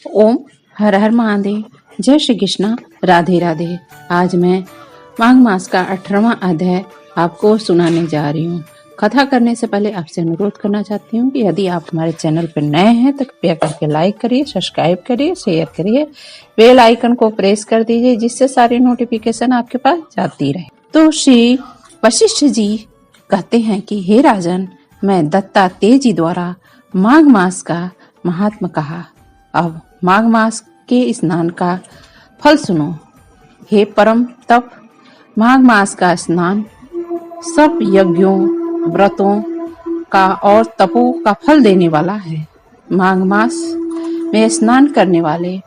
ओम हर हर महादेव। जय श्री कृष्णा। राधे राधे। आज मैं माघ मास का 18वां अध्याय आपको सुनाने जा रही हूँ। कथा करने से पहले आपसे अनुरोध करना चाहती हूँ कि यदि आप हमारे चैनल पर नए हैं तो कृपया करके लाइक करिए, सब्सक्राइब करिए, शेयर करिए, बेल आइकन को प्रेस कर दीजिए जिससे सारी नोटिफिकेशन आपके पास जाती रहे। तो श्री वशिष्ठ जी कहते हैं कि हे राजन, मैं दत्तात्रेय जी द्वारा माघ मास का महात्म कहा। अब माघ मास के स्नान का फल सुनो। हे परम तप, माघ मास का स्नान सब यज्ञों, व्रतों का और तपों का फल देने वाला है। माघ मास में स्नान करने वाले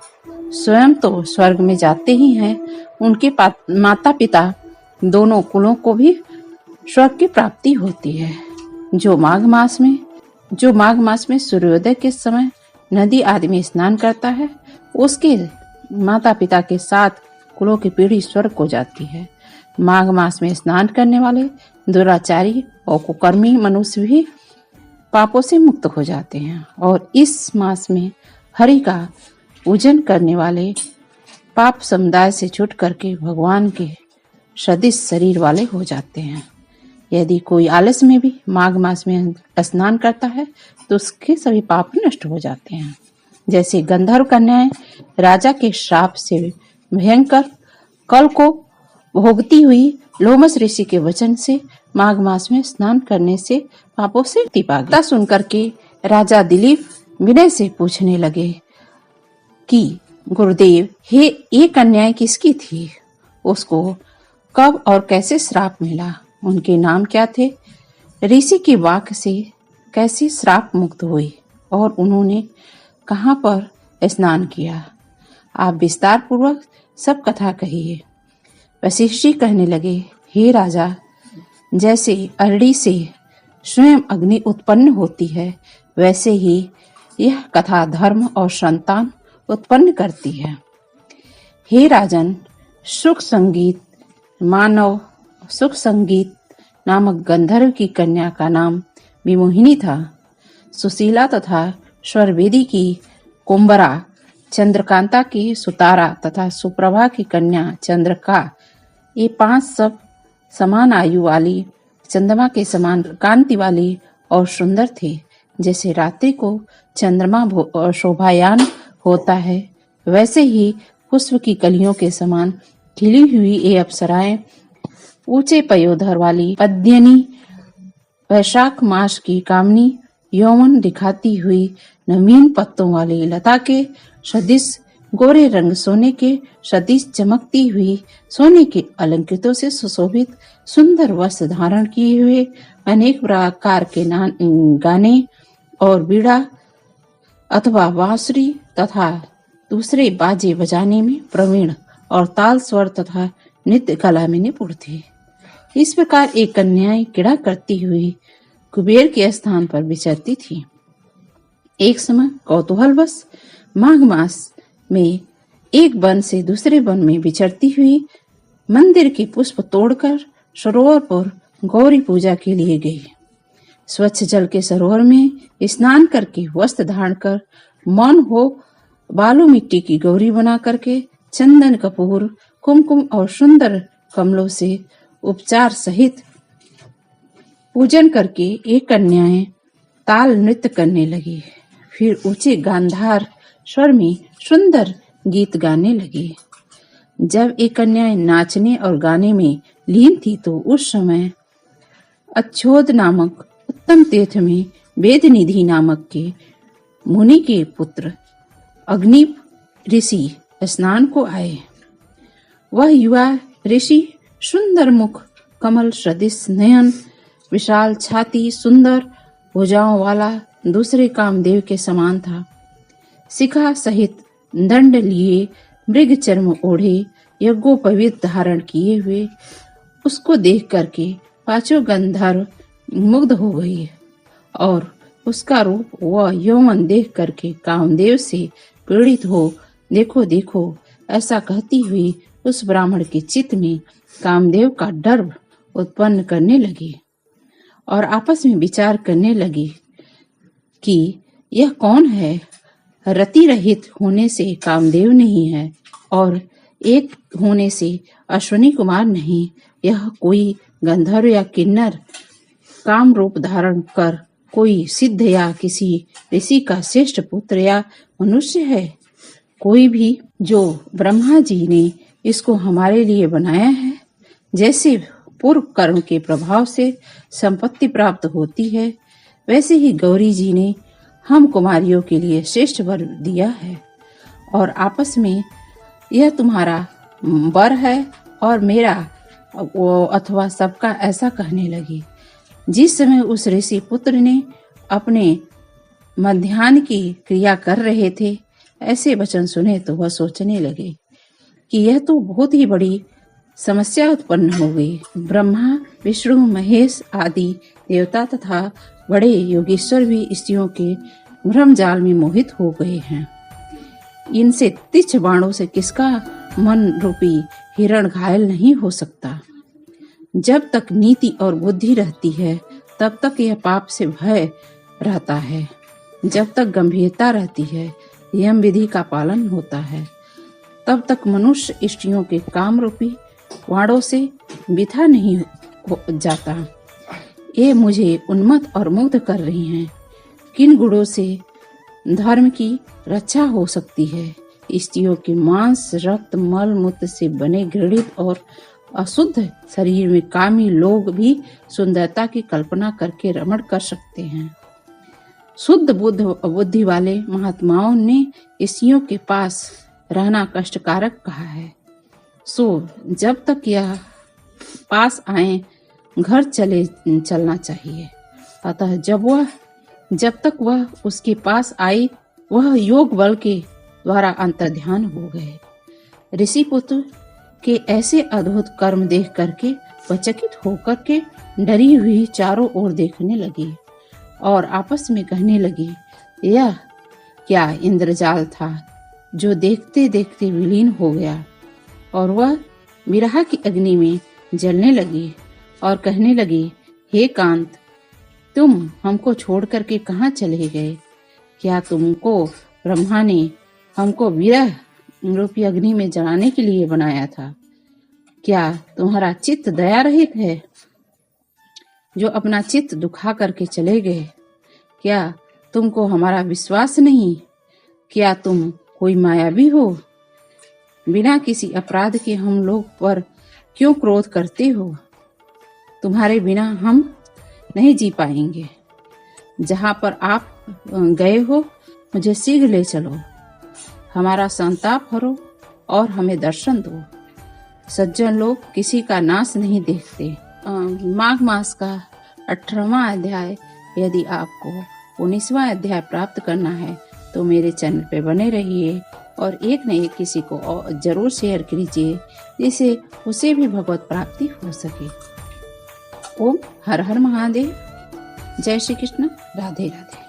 स्वयं तो स्वर्ग में जाते ही हैं, उनके माता पिता दोनों कुलों को भी स्वर्ग की प्राप्ति होती है। जो माघ मास में सूर्योदय के समय नदी आदि में स्नान करता है, उसके माता पिता के साथ कुलों की पीढ़ी स्वर्ग को जाती है। माघ मास में स्नान करने वाले दुराचारी और कुकर्मी मनुष्य भी पापों से मुक्त हो जाते हैं और इस मास में हरि का पूजन करने वाले पाप समुदाय से छूट करके भगवान के सदृश शरीर वाले हो जाते हैं। यदि कोई आलस में भी माघ मास में स्नान करता है तो उसके सभी पाप नष्ट हो जाते हैं। जैसे गंधर्व कन्याएं राजा के श्राप से भयंकर कल को भोगती हुई लोमस ऋषि के वचन से माघ मास में स्नान करने से पापों से मुक्ति पा गई। सुन करके राजा दिलीप विनय से पूछने लगे कि गुरुदेव, ये कन्याएं किसकी थी? उसको कब और कैसे श्राप मिला? उनके नाम क्या थे? ऋषि की वाक से कैसे श्राप मुक्त हुई और उन्होंने कहाँ पर स्नान किया? आप विस्तार पूर्वक सब कथा कहिए। वशिष्ठ जी कहने लगे, हे राजा, जैसे अरड़ी से स्वयं अग्नि उत्पन्न होती है, वैसे ही यह कथा धर्म और संतान उत्पन्न करती है। हे राजन, सुख संगीत नामक गंधर्व की कन्या का नाम विमोहिनी था। सुशीला तथा स्वरवेदी की कुंभरा, चंद्रकांता की सुतारा तथा सुप्रभा की कन्या चंद्रका, ये 5 सब समान आयु वाली, चंद्रमा के समान कांति वाली और सुंदर थे। जैसे रात्रि को चंद्रमा शोभायान होता है, वैसे ही पुष्प की कलियों के समान खिली हुई ये अप्सराएं, ऊंचे पयोधर वाली पद्मिनी, वैशाख मास की कामनी, यौवन दिखाती हुई नवीन पत्तों वाली लता के सदृश, गोरे रंग सोने के सदृश चमकती हुई, सोने के अलंकृतों से सुशोभित, सुंदर वस्त्र धारण किए हुए, अनेक प्रकार के गाने और बीड़ा अथवा बांसुरी तथा दूसरे बाजे बजाने में प्रवीण और ताल स्वर तथा नृत्य कला में निपुण थे। इस प्रकार एक कन्याएं क्रीड़ा करती हुई कुबेर के स्थान पर विचरती थी। एक समय कौतूहलवश माघ मास में एक वन से दूसरे वन में विचरती हुई मंदिर के पुष्प तोड़कर सरोवर पर गौरी पूजा के लिए गई। स्वच्छ जल के सरोवर में स्नान करके वस्त्र धारण कर मौन हो बालू मिट्टी की गौरी बना करके चंदन, कपूर, कुमकुम और सुंदर कमलों से उपचार सहित पूजन करके एक कन्याएं ताल नृत्य करने लगी। फिर ऊंचे गांधार स्वर में सुंदर गीत गाने लगी। जब एक कन्याएं नाचने और गाने में लीन थी तो उस समय अच्छोद नामक उत्तम तीर्थ में वेदनिधि नामक के मुनि के पुत्र अग्नि ऋषि स्नान को आए। वह युवा ऋषि सुंदर मुख, कमल सदृश नयन, विशाल छाती, सुंदर भुजाओं वाला, दूसरे कामदेव के समान था। शिखा सहित दंड लिए, मृग चर्म ओढ़े, यज्ञोपवीत धारण किए हुए, उसको देख करके 5 गंधर्व मुग्ध हो गई और उसका रूप व यौवन देख करके कामदेव से पीड़ित हो देखो देखो ऐसा कहती हुई उस ब्राह्मण के चित्त में कामदेव का डर उत्पन्न करने लगी और आपस में विचार करने लगी कि यह कौन है रति रहित होने से कामदेव नहीं है और एक होने से अश्विनी कुमार नहीं। यह कोई गंधर्व या किन्नर काम रूप धारण कर कोई सिद्ध या किसी ऋषि का श्रेष्ठ पुत्र या मनुष्य है। कोई भी जो ब्रह्मा जी ने इसको हमारे लिए बनाया है। जैसे पूर्व कर्म के प्रभाव से संपत्ति प्राप्त होती है, वैसे ही गौरी जी ने हम कुमारियों के लिए श्रेष्ठ वर दिया है। और आपस में यह तुम्हारा वर है और मेरा वो अथवा सबका ऐसा कहने लगी। जिस समय उस ऋषि पुत्र ने अपने मध्याह्न की क्रिया कर रहे थे, ऐसे वचन सुने तो वह सोचने लगे कि यह तो बहुत ही बड़ी समस्या उत्पन्न हो गई। ब्रह्मा, विष्णु, महेश आदि देवता तथा बड़े योगेश्वर भी स्त्रियों के भ्रम जाल में मोहित हो गए हैं। इनसे तिछ बाणों से किसका मन रूपी हिरण घायल नहीं हो सकता। जब तक नीति और बुद्धि रहती है, तब तक यह पाप से भय रहता है। जब तक गंभीरता रहती है, यम विधि का पालन होता है, तब तक मनुष्य स्त्रियों के काम रूपी वाणों से बिथा नहीं हो जाता। ये मुझे उन्मत्त और मुग्ध कर रही हैं। किन गुणों से धर्म की रक्षा हो सकती है? स्त्रियों के मांस, रक्त, मल मूत्र से बने घृणित और अशुद्ध शरीर में कामी लोग भी सुंदरता की कल्पना करके रमण कर सकते हैं। शुद्ध बुद्धि वाले महात्माओं ने स्त्रियों के पास रहना कष्टकारक कहा है। सो जब तक यह पास आए, घर चलना चाहिए। अतः जब तक वह उसके पास आई, वह योग बल के द्वारा अंतर्ध्यान हो गए। ऋषि पुत्र के ऐसे अद्भुत कर्म देख करके वह चकित होकर के डरी हुई चारों ओर देखने लगी और आपस में कहने लगी, यह क्या इंद्रजाल था जो देखते देखते विलीन हो गया। और वह विरह की अग्नि में जलने लगी और कहने लगी, हे कांत, तुम हमको छोड़ करके कहाँ चले गए? क्या तुमको ब्रह्मा ने हमको विरह रूपी अग्नि में जलाने के लिए बनाया था? क्या तुम्हारा चित्त दया रहित है जो अपना चित्त दुखा करके चले गए? क्या तुमको हमारा विश्वास नहीं? क्या तुम कोई मायावी हो? बिना किसी अपराध के हम लोग पर क्यों क्रोध करते हो? तुम्हारे बिना हम नहीं जी पाएंगे। जहाँ पर आप गए हो, मुझे शीघ्र ले चलो। हमारा संताप हरो और हमें दर्शन दो। सज्जन लोग किसी का नाश नहीं देखते। माघ मास का 18वां अध्याय। यदि आपको 19वां अध्याय प्राप्त करना है तो मेरे चैनल पे बने रहिए और एक न एक किसी को जरूर शेयर कीजिए, जिससे उसे भी भगवत प्राप्ति हो सके। ओम हर हर महादेव। जय श्री कृष्ण। राधे राधे।